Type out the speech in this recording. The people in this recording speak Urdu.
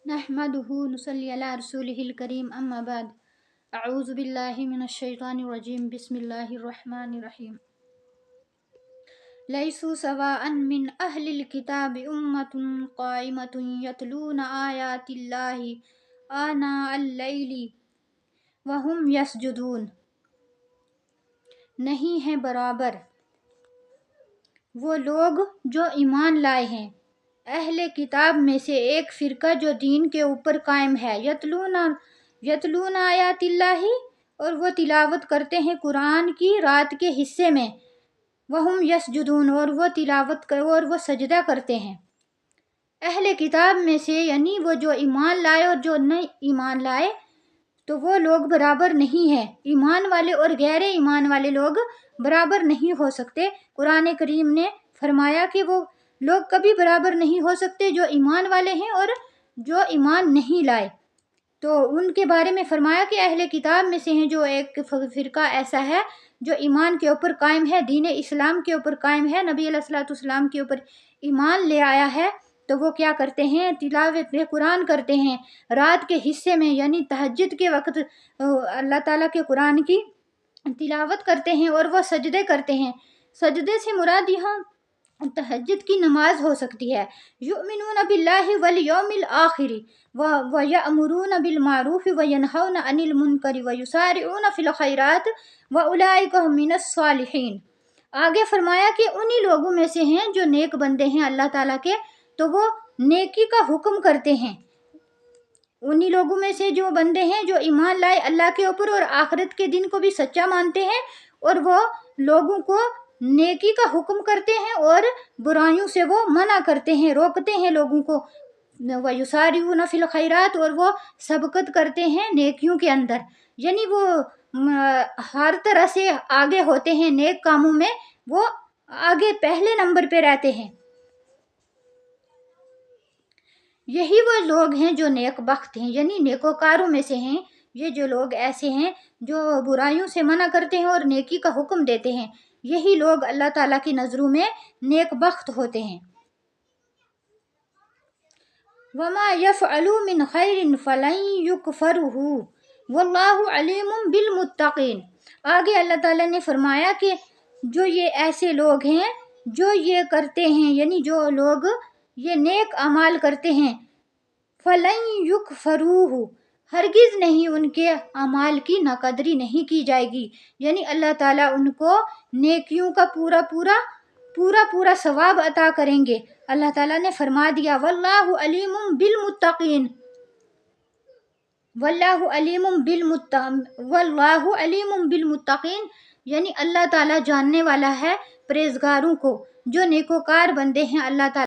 نحمدہ نصلی علی رسولہ الکریم اما بعد اعوذ باللہ من الشیطان الرجیم بسم اللہ الرحمن الرحیم لیسوا سواء من اہل الکتاب امۃ قائمۃ یتلون آیات اللہ آناء اللیل وہم یسجدون، نہیں ہیں برابر وہ لوگ جو ایمان لائے ہیں اہل کتاب میں سے ایک فرقہ جو دین کے اوپر قائم ہے، یتلون آیات اللہ، اور وہ تلاوت کرتے ہیں قرآن کی رات کے حصے میں، وہم یسجدون، اور وہ تلاوت اور وہ سجدہ کرتے ہیں۔ اہل کتاب میں سے یعنی وہ جو ایمان لائے اور جو نہیں ایمان لائے، تو وہ لوگ برابر نہیں ہیں۔ ایمان والے اور غیر ایمان والے لوگ برابر نہیں ہو سکتے۔ قرآن کریم نے فرمایا کہ وہ لوگ کبھی برابر نہیں ہو سکتے جو ایمان والے ہیں اور جو ایمان نہیں لائے۔ تو ان کے بارے میں فرمایا کہ اہل کتاب میں سے ہیں جو ایک فرقہ ایسا ہے جو ایمان کے اوپر قائم ہے، دین اسلام کے اوپر قائم ہے، نبی علیہ الصلوۃ والسلام کے اوپر ایمان لے آیا ہے، تو وہ کیا کرتے ہیں؟ تلاوت قرآن کرتے ہیں رات کے حصے میں، یعنی تہجد کے وقت اللہ تعالیٰ کے قرآن کی تلاوت کرتے ہیں اور وہ سجدے کرتے ہیں۔ سجدے سے مراد یہاں تہجد کی نماز ہو سکتی ہے۔ یؤمنون باللہ والیوم الآخر ویأمرون بالمعروف وینہون عن المنکر ویسارعون فی الخیرات واولئک هم من الصالحین۔ آگے فرمایا کہ انہی لوگوں میں سے ہیں جو نیک بندے ہیں اللہ تعالیٰ کے، تو وہ نیکی کا حکم کرتے ہیں۔ انہی لوگوں میں سے جو بندے ہیں جو ایمان لائے اللہ کے اوپر اور آخرت کے دن کو بھی سچا مانتے ہیں، اور وہ لوگوں کو نیکی کا حکم کرتے ہیں اور برائیوں سے وہ منع کرتے ہیں، روکتے ہیں لوگوں کو۔ وَيُسَارِعُونَ فِي الْخَيْرَاتِ، اور وہ سبقت کرتے ہیں نیکیوں کے اندر، یعنی وہ ہر طرح سے آگے ہوتے ہیں نیک کاموں میں، وہ آگے پہلے نمبر پہ رہتے ہیں۔ یہی وہ لوگ ہیں جو نیک بخت ہیں، یعنی نیکوکاروں میں سے ہیں۔ یہ جو لوگ ایسے ہیں جو برائیوں سے منع کرتے ہیں اور نیکی کا حکم دیتے ہیں، یہی لوگ اللہ تعالیٰ کی نظروں میں نیک بخت ہوتے ہیں۔ وَمَا يَفْعَلُوا مِنْ خَيْرٍ فَلَنْ يُكْفَرُهُ وَاللَّهُ عَلِيمٌ بِالْمُتَّقِينَ۔ آگے اللہ تعالیٰ نے فرمایا کہ جو یہ ایسے لوگ ہیں جو یہ کرتے ہیں، یعنی جو لوگ یہ نیک اعمال کرتے ہیں، فَلَنْ يُكْفَرُوهُ، ہرگز نہیں ان کے اعمال کی ناقدری نہیں کی جائے گی، یعنی اللہ تعالیٰ ان کو نیکیوں کا پورا ثواب عطا کریں گے۔ اللہ تعالیٰ نے فرما دیا واللہ علیم بالمتقین، واللہ علیم بالمتقین، یعنی اللہ تعالیٰ جاننے والا ہے پرہیزگاروں کو، جو نیکوکار بندے ہیں اللہ تعالیٰ